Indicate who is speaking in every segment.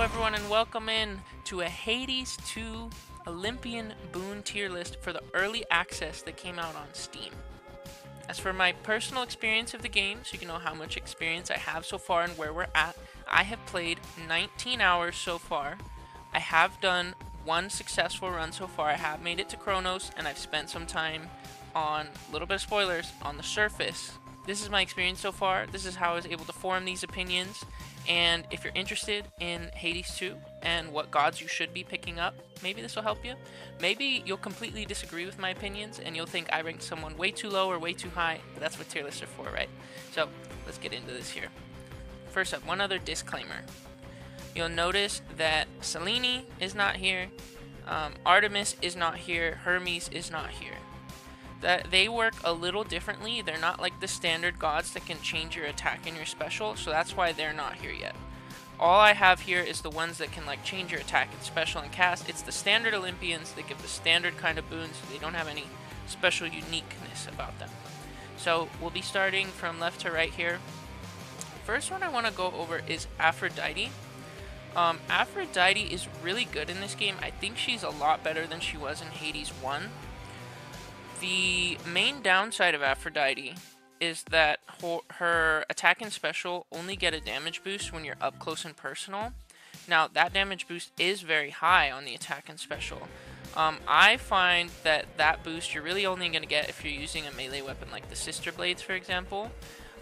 Speaker 1: Hello everyone and welcome in to a Hades 2 Olympian boon tier list for the early access that came out on Steam. As for my personal experience of the game, so you can know how much experience I have so far and where we're at, I have played 19 hours so far. I have done one successful run so far. I have made it to Kronos and I've spent some time on, a little bit of spoilers, on the surface. This is my experience so far. This is how I was able to form these opinions. And if you're interested in Hades 2 and what gods you should be picking up, maybe this will help you. Maybe you'll completely disagree with my opinions and you'll think I ranked someone way too low or way too high, but that's what tier lists are for, right? So let's get into this here. First up, one other disclaimer. You'll notice that Selene is not here, Artemis is not here, Hermes is not here. That they work a little differently. They're not like the standard gods that can change your attack and your special, so that's why they're not here yet. All I have here is the ones that can like change your attack and special and cast. It's the standard Olympians that give the standard kind of boons. They don't have any special uniqueness about them. So we'll be starting from left to right here. First one I want to go over is Aphrodite. Aphrodite is really good in this game. I think she's a lot better than she was in Hades 1. The main downside of Aphrodite is that her attack and special only get a damage boost when you're up close and personal. Now, that damage boost is very high on the attack and special. I find that that boost you're really only going to get if you're using a melee weapon like the Sister Blades, for example.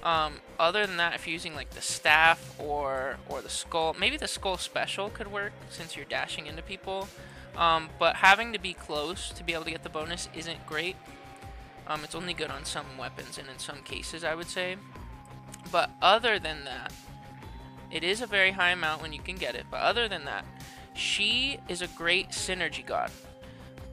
Speaker 1: Other than that, if you're using like the staff or the skull, maybe the skull special could work since you're dashing into people. But having to be close to be able to get the bonus isn't great. It's only good on some weapons and in some cases, I would say. But other than that, it is a very high amount when you can get it. But other than that, she is a great synergy god.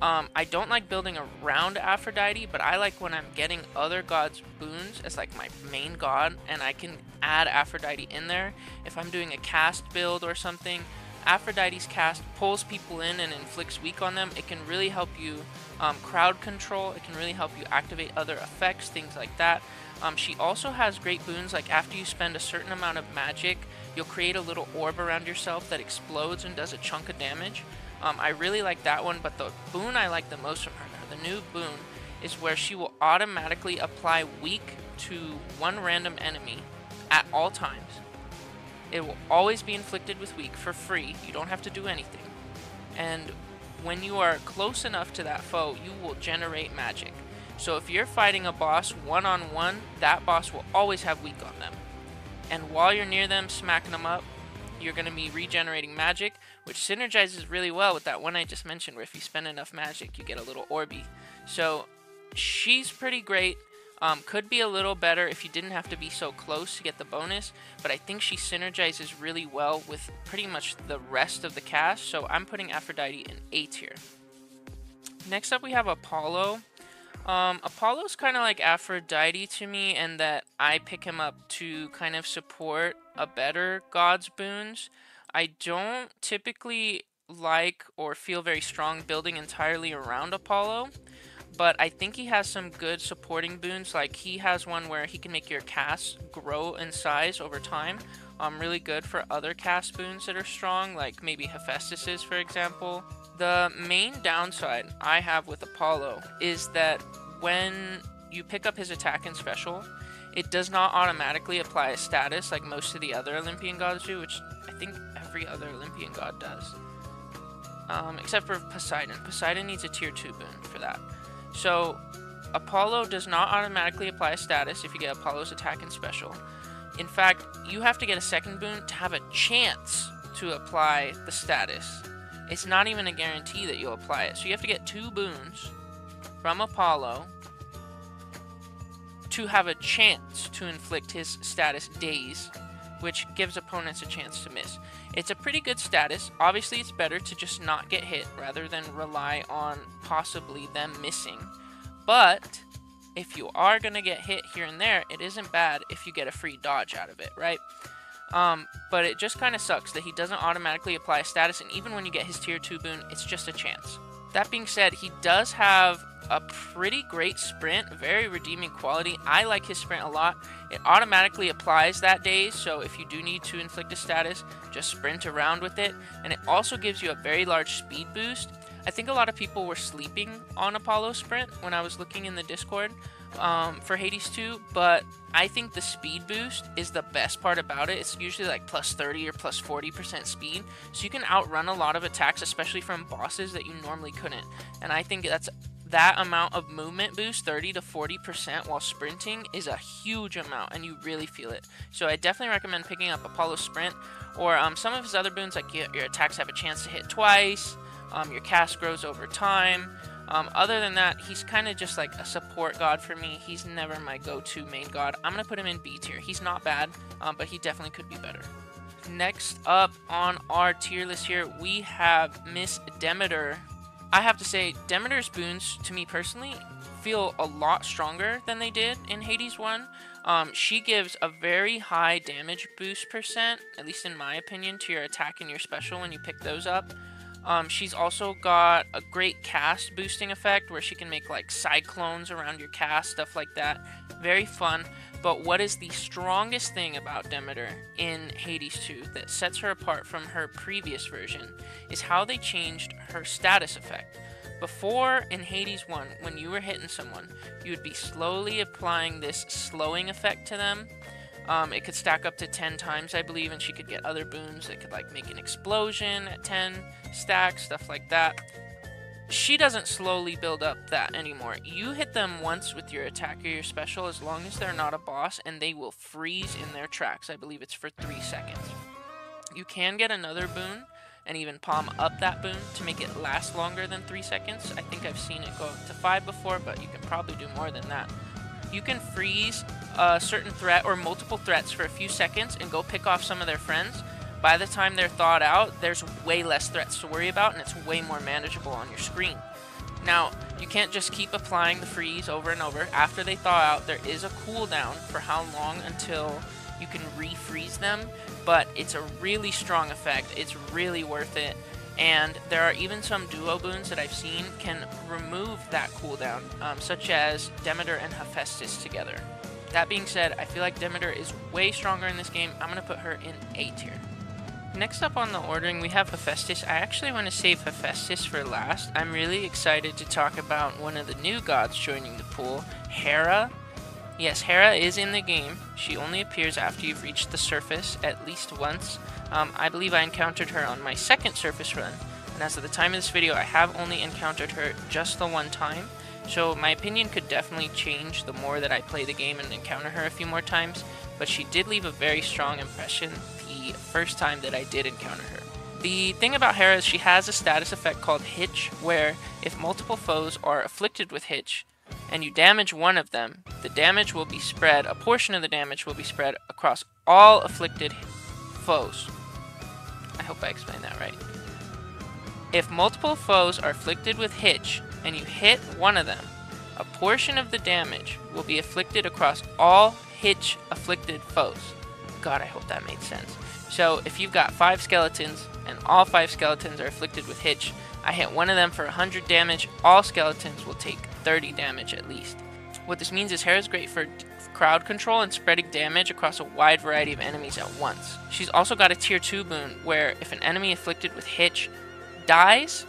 Speaker 1: I don't like building around Aphrodite, but I like when I'm getting other gods' boons as like my main god, and I can add Aphrodite in there. If I'm doing a cast build or something, Aphrodite's cast pulls people in and inflicts weak on them. It can really help you crowd control. It can really help you activate other effects, things like that. She also has great boons, like after you spend a certain amount of magic, you'll create a little orb around yourself that explodes and does a chunk of damage. I really like that one, but the boon I like the most from her, the new boon, is where she will automatically apply weak to one random enemy at all times. It will always be inflicted with weak for free. You don't have to do anything. And when you are close enough to that foe, you will generate magic. So if you're fighting a boss one-on-one, that boss will always have weak on them. And while you're near them, smacking them up, you're going to be regenerating magic, which synergizes really well with that one I just mentioned, where if you spend enough magic, you get a little Orby. So she's pretty great. Could be a little better if you didn't have to be so close to get the bonus, but I think she synergizes really well with pretty much the rest of the cast, so I'm putting Aphrodite in A tier. Next up we have Apollo. Apollo's kind of like Aphrodite to me in that I pick him up to kind of support a better god's boons. I don't typically like or feel very strong building entirely around Apollo, but I think he has some good supporting boons. Like he has one where he can make your cast grow in size over time. Really good for other cast boons that are strong, like maybe Hephaestus, for example. The main downside I have with Apollo is that when you pick up his attack and special, it does not automatically apply a status like most of the other Olympian gods do, which I think every other Olympian god does. Except for Poseidon. Poseidon needs a tier 2 boon for that. So, Apollo does not automatically apply a status if you get Apollo's attack and special. In fact, you have to get a second boon to have a chance to apply the status. It's not even a guarantee that you'll apply it. So you have to get 2 boons from Apollo to have a chance to inflict his status daze, which gives opponents a chance to miss. It's a pretty good status. Obviously, it's better to just not get hit rather than rely on possibly them missing. But if you are going to get hit here and there, it isn't bad if you get a free dodge out of it, right? But it just kind of sucks that he doesn't automatically apply a status, and even when you get his tier 2 boon, it's just a chance. That being said, he does have a pretty great sprint, very redeeming quality. I like his sprint a lot. It automatically applies that day, so if you do need to inflict a status, just sprint around with it. And it also gives you a very large speed boost. I think a lot of people were sleeping on Apollo's sprint when I was looking in the Discord for Hades 2, but I think the speed boost is the best part about it. It's usually like plus 30 or plus 40% speed, so you can outrun a lot of attacks, especially from bosses that you normally couldn't. And I think that amount of movement boost, 30 to 40% while sprinting, is a huge amount, and you really feel it. So I definitely recommend picking up Apollo's sprint, or some of his other boons, like your attacks have a chance to hit twice, your cast grows over time. Other than that, he's kind of just like a support god for me. He's never my go-to main god. I'm going to put him in B tier. He's not bad, but he definitely could be better. Next up on our tier list here, we have Miss Demeter. I have to say, Demeter's boons, to me personally, feel a lot stronger than they did in Hades 1. She gives a very high damage boost percent, at least in my opinion, to your attack and your special when you pick those up. She's also got a great cast boosting effect where she can make like cyclones around your cast, stuff like that. Very fun. But what is the strongest thing about Demeter in Hades 2 that sets her apart from her previous version is how they changed her status effect. Before, in Hades 1, when you were hitting someone, you would be slowly applying this slowing effect to them. It could stack up to 10 times, I believe, and she could get other boons that could like make an explosion at 10 stacks, stuff like that. She doesn't slowly build up that anymore. You hit them once with your attack or your special, as long as they're not a boss, and they will freeze in their tracks. I believe it's for 3 seconds. You can get another boon and even palm up that boon to make it last longer than 3 seconds. I think I've seen it go up to 5 before, but you can probably do more than that. You can freeze a certain threat or multiple threats for a few seconds and go pick off some of their friends. By the time they're thawed out, there's way less threats to worry about, and it's way more manageable on your screen. Now, you can't just keep applying the freeze over and over. After they thaw out, there is a cooldown for how long until you can refreeze them, but it's a really strong effect. It's really worth it. And there are even some duo boons that I've seen can remove that cooldown, such as Demeter and Hephaestus together. That being said, I feel like Demeter is way stronger in this game. I'm going to put her in A tier. Next up on the ordering, we have Hephaestus. I actually want to save Hephaestus for last. I'm really excited to talk about one of the new gods joining the pool, Hera. Yes, Hera is in the game. She only appears after you've reached the surface at least once. I believe I encountered her on my second surface run, and as of the time of this video, I have only encountered her just the one time, so my opinion could definitely change the more that I play the game and encounter her a few more times, but she did leave a very strong impression the first time that I did encounter her. The thing about Hera is she has a status effect called Hitch, where if multiple foes are afflicted with Hitch, and you damage one of them, the damage will be spread, a portion of the damage will be spread across all afflicted foes. I hope I explained that right. If multiple foes are afflicted with Hitch, and you hit one of them, a portion of the damage will be afflicted across all Hitch-afflicted foes. God, I hope that made sense. So, if you've got 5 skeletons, and all 5 skeletons are afflicted with Hitch, I hit one of them for 100 damage, all skeletons will take 30 damage at least. What this means is Hera's great for crowd control and spreading damage across a wide variety of enemies at once. She's also got a tier 2 boon where if an enemy afflicted with Hitch dies,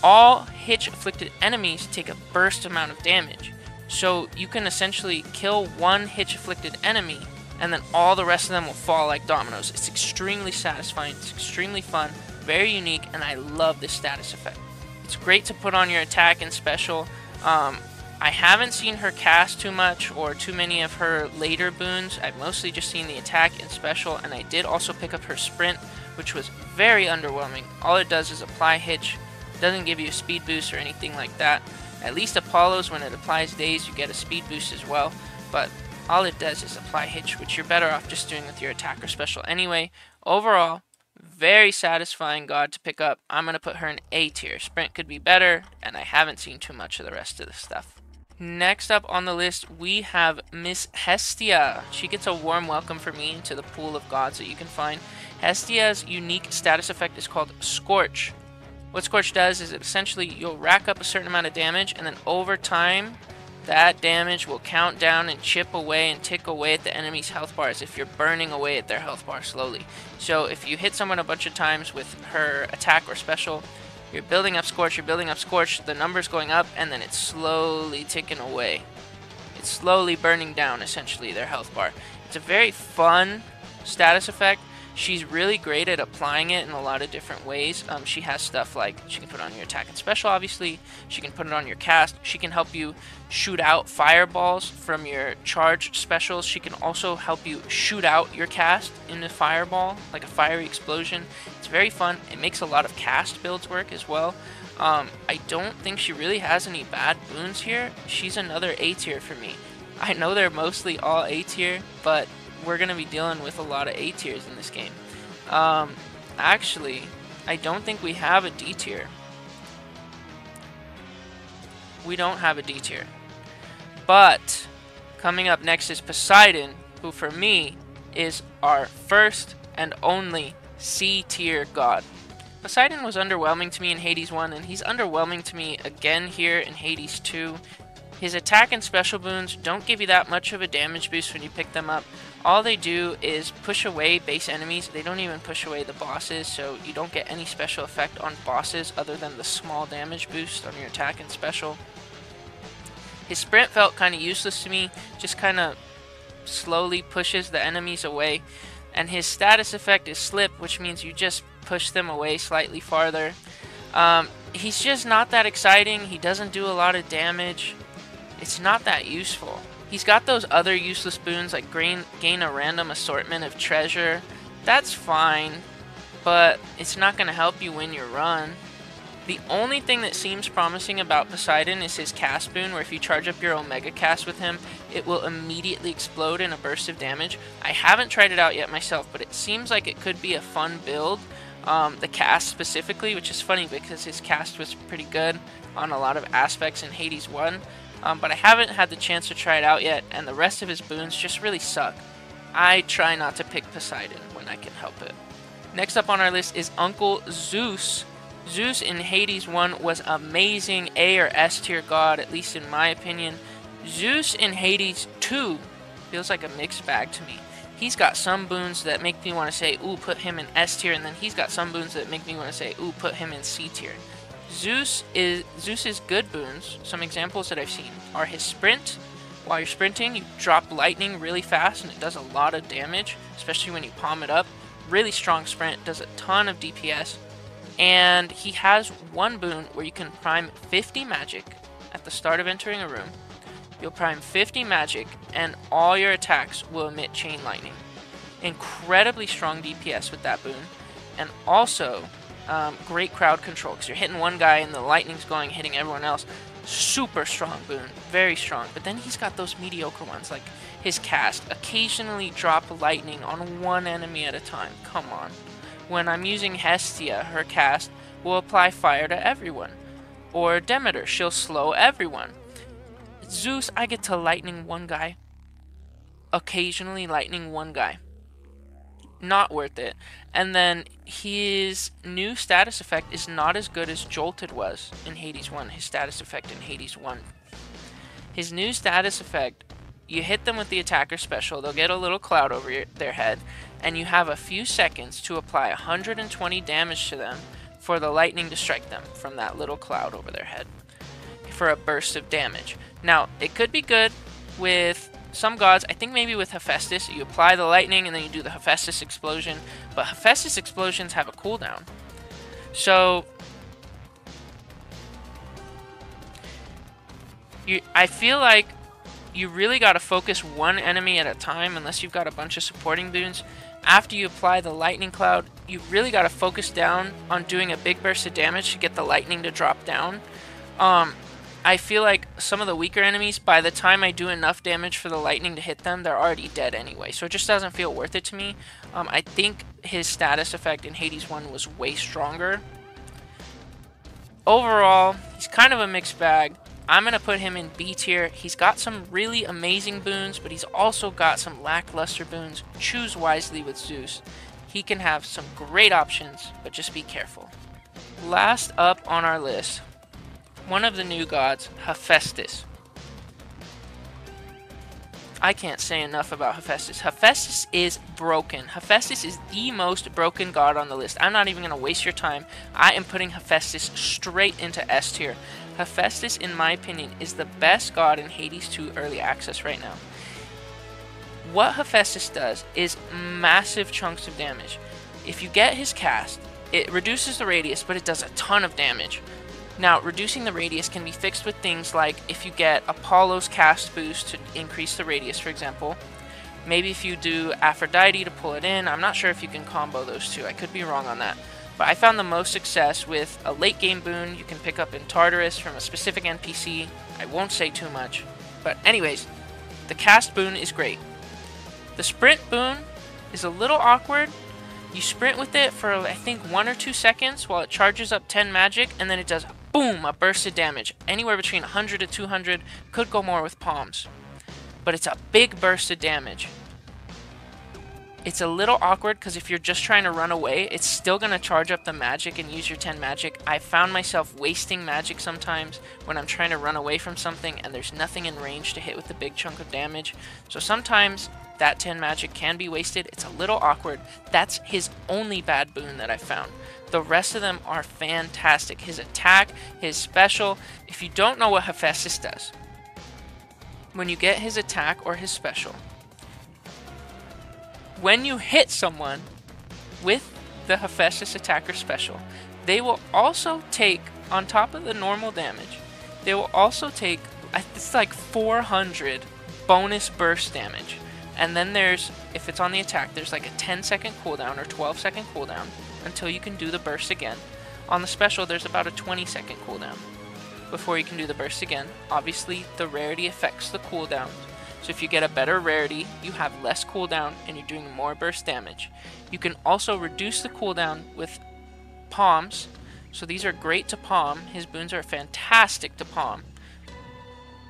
Speaker 1: all Hitch afflicted enemies take a burst amount of damage. So you can essentially kill one Hitch afflicted enemy and then all the rest of them will fall like dominoes. It's extremely satisfying, it's extremely fun, very unique, and I love this status effect. It's great to put on your attack and special. I haven't seen her cast too much or too many of her later boons. I've mostly just seen the attack and special, and I did also pick up her sprint, which was very underwhelming. All it does is apply Hitch. It doesn't give you a speed boost or anything like that. At least Apollo's, when it applies days, you get a speed boost as well, but all it does is apply Hitch, which you're better off just doing with your attack or special anyway. Overall, very satisfying god to pick up. I'm going to put her in A tier. Sprint could be better, and I haven't seen too much of the rest of the stuff. Next up on the list, we have Miss Hestia. She gets a warm welcome from me into the pool of gods that you can find. Hestia's unique status effect is called Scorch. What Scorch does is it essentially, you'll rack up a certain amount of damage, and then over time, that damage will count down and chip away and tick away at the enemy's health bar as if you're burning away at their health bar slowly. So if you hit someone a bunch of times with her attack or special, you're building up Scorch, the number's going up, and then it's slowly ticking away. It's slowly burning down, essentially, their health bar. It's a very fun status effect. She's really great at applying it in a lot of different ways. She has stuff like, she can put it on your attack and special, obviously. She can put it on your cast. She can help you shoot out fireballs from your charge specials. She can also help you shoot out your cast in a fireball, like a fiery explosion. It's very fun. It makes a lot of cast builds work as well. I don't think she really has any bad boons here. She's another A tier for me. I know they're mostly all A tier, but we're going to be dealing with a lot of A tiers in this game. Actually, I don't think we have a D tier. We don't have a D tier. But coming up next is Poseidon, who for me is our first and only C tier god. Poseidon was underwhelming to me in Hades 1, and he's underwhelming to me again here in Hades 2. His attack and special boons don't give you that much of a damage boost when you pick them up. All they do is push away base enemies. They don't even push away the bosses, so you don't get any special effect on bosses other than the small damage boost on your attack and special. His sprint felt kind of useless to me, just kind of slowly pushes the enemies away. And his status effect is slip, which means you just push them away slightly farther. He's just not that exciting. He doesn't do a lot of damage. It's not that useful. He's got those other useless boons like gain a random assortment of treasure. That's fine, but it's not going to help you win your run. The only thing that seems promising about Poseidon is his cast boon, where if you charge up your Omega cast with him, it will immediately explode in a burst of damage. I haven't tried it out yet myself, but it seems like it could be a fun build. The cast specifically, which is funny because his cast was pretty good on a lot of aspects in Hades 1. But I haven't had the chance to try it out yet, and the rest of his boons just really suck. I try not to pick Poseidon when I can help it. Next up on our list is Uncle Zeus. Zeus in Hades 1 was amazing A or S tier god, at least in my opinion. Zeus in Hades 2 feels like a mixed bag to me. He's got some boons that make me want to say, ooh, put him in S tier, and then he's got some boons that make me want to say, ooh, put him in C tier. Zeus's good boons, some examples that I've seen, are his sprint. While you're sprinting, you drop lightning really fast and it does a lot of damage, especially when you palm it up. Really strong sprint, does a ton of DPS. And he has one boon where you can prime 50 magic at the start of entering a room. You'll prime 50 magic and all your attacks will emit chain lightning. Incredibly strong DPS with that boon. And also great crowd control, because you're hitting one guy and the lightning's going, hitting everyone else. Super strong boon, very strong. But then he's got those mediocre ones, like his cast. Occasionally drop lightning on one enemy at a time. Come on. When I'm using Hestia, her cast will apply fire to everyone. Or Demeter, she'll slow everyone. Zeus, I get to lightning one guy. Occasionally lightning one guy. Not worth it. And then his new status effect is not as good as Jolted was in Hades 1. His status effect in Hades 1. His new status effect, you hit them with the attacker special, they'll get a little cloud over their head, and you have a few seconds to apply 120 damage to them for the lightning to strike them from that little cloud over their head for a burst of damage. Now, it could be good with some gods. I think maybe with Hephaestus, you apply the lightning and then you do the Hephaestus explosion. But Hephaestus explosions have a cooldown. So I feel like you really got to focus one enemy at a time unless you've got a bunch of supporting boons. After you apply the lightning cloud, you really got to focus down on doing a big burst of damage to get the lightning to drop down. I feel like some of the weaker enemies, by the time I do enough damage for the lightning to hit them, they're already dead anyway. So it just doesn't feel worth it to me. I think his status effect in Hades 1 was way stronger. Overall, he's kind of a mixed bag. I'm going to put him in B tier. He's got some really amazing boons, but he's also got some lackluster boons. Choose wisely with Zeus. He can have some great options, but just be careful. Last up on our list, one of the new gods, Hephaestus. I can't say enough about Hephaestus. Hephaestus is broken. Hephaestus is the most broken god on the list. I'm not even going to waste your time. I am putting Hephaestus straight into S tier. Hephaestus, in my opinion, is the best god in Hades 2 early access right now. What Hephaestus does is massive chunks of damage. If you get his cast, it reduces the radius, but it does a ton of damage. Now, reducing the radius can be fixed with things like if you get Apollo's cast boost to increase the radius, for example. Maybe if you do Aphrodite to pull it in. I'm not sure if you can combo those two. I could be wrong on that. But I found the most success with a late game boon you can pick up in Tartarus from a specific NPC. I won't say too much. But anyways, the cast boon is great. The sprint boon is a little awkward. You sprint with it for, I think, 1 or 2 seconds while it charges up 10 magic, and then it does, boom, a burst of damage. Anywhere between 100 to 200, could go more with palms. But it's a big burst of damage. It's a little awkward because if you're just trying to run away, it's still going to charge up the magic and use your 10 magic. I found myself wasting magic sometimes when I'm trying to run away from something and there's nothing in range to hit with the big chunk of damage. So sometimes that 10 magic can be wasted. It's a little awkward. That's his only bad boon that I found. The rest of them are fantastic. His attack, his special. If you don't know what Hephaestus does, when you get his attack or his special, when you hit someone with the Hephaestus attack or special, they will also take, on top of the normal damage, they will also take, it's like 400 bonus burst damage. And then there's, if it's on the attack, there's like a 10-second cooldown or 12-second cooldown until you can do the burst again. On the special, there's about a 20-second cooldown before you can do the burst again. Obviously, the rarity affects the cooldown. So if you get a better rarity, you have less cooldown and you're doing more burst damage. You can also reduce the cooldown with palms. So these are great to palm. His boons are fantastic to palm.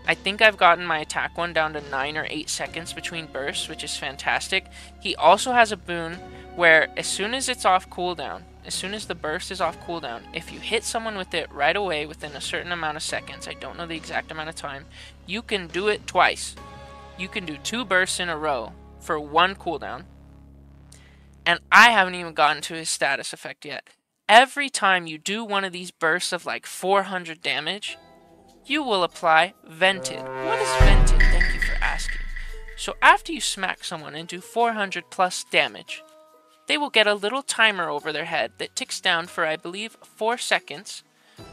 Speaker 1: I think I've gotten my attack one down to 9 or 8 seconds between bursts, which is fantastic. He also has a boon where as soon as it's off cooldown, as soon as the burst is off cooldown, if you hit someone with it right away within a certain amount of seconds, I don't know the exact amount of time, you can do it twice. You can do 2 bursts in a row for 1 cooldown. And I haven't even gotten to his status effect yet. Every time you do one of these bursts of like 400 damage, you will apply Vented. What is Vented? Thank you for asking. So after you smack someone and do 400 plus damage, they will get a little timer over their head that ticks down for, I believe, 4 seconds.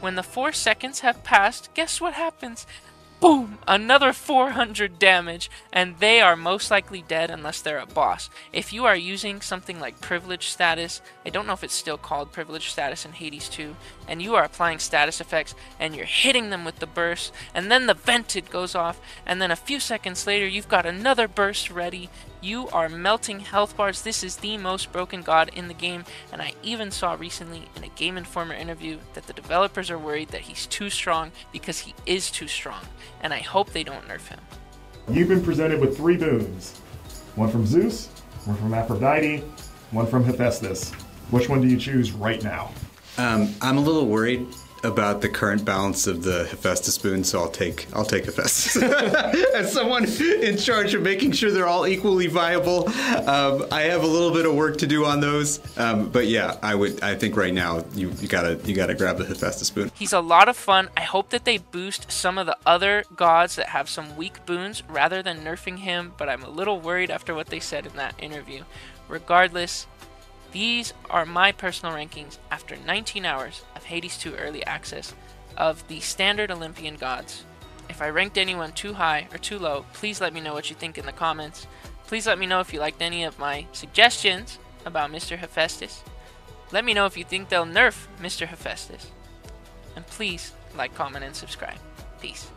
Speaker 1: When the 4 seconds have passed, guess what happens? Boom! Another 400 damage, and they are most likely dead unless they're a boss. If you are using something like privilege status, I don't know if it's still called privilege status in Hades 2, and you are applying status effects, and you're hitting them with the burst, and then the vented goes off, and then a few seconds later you've got another burst ready. You are melting health bars. This is the most broken god in the game, and I even saw recently in a Game Informer interview that the developers are worried that he's too strong because he is too strong, and I hope they don't nerf him.
Speaker 2: You've been presented with 3 boons. One from Zeus, one from Aphrodite, one from Hephaestus. Which one do you choose right now?
Speaker 3: I'm a little worried about the current balance of the Hephaestus boon, so I'll take Hephaestus. As someone in charge of making sure they're all equally viable, I have a little bit of work to do on those. But yeah, I think right now you gotta grab the Hephaestus boon.
Speaker 1: He's a lot of fun. I hope that they boost some of the other gods that have some weak boons rather than nerfing him, but I'm a little worried after what they said in that interview. Regardless, these are my personal rankings after 19 hours of Hades 2 early access of the standard Olympian gods. If I ranked anyone too high or too low, please let me know what you think in the comments. Please let me know if you liked any of my suggestions about Mr. Hephaestus. Let me know if you think they'll nerf Mr. Hephaestus. And please like, comment, and subscribe. Peace.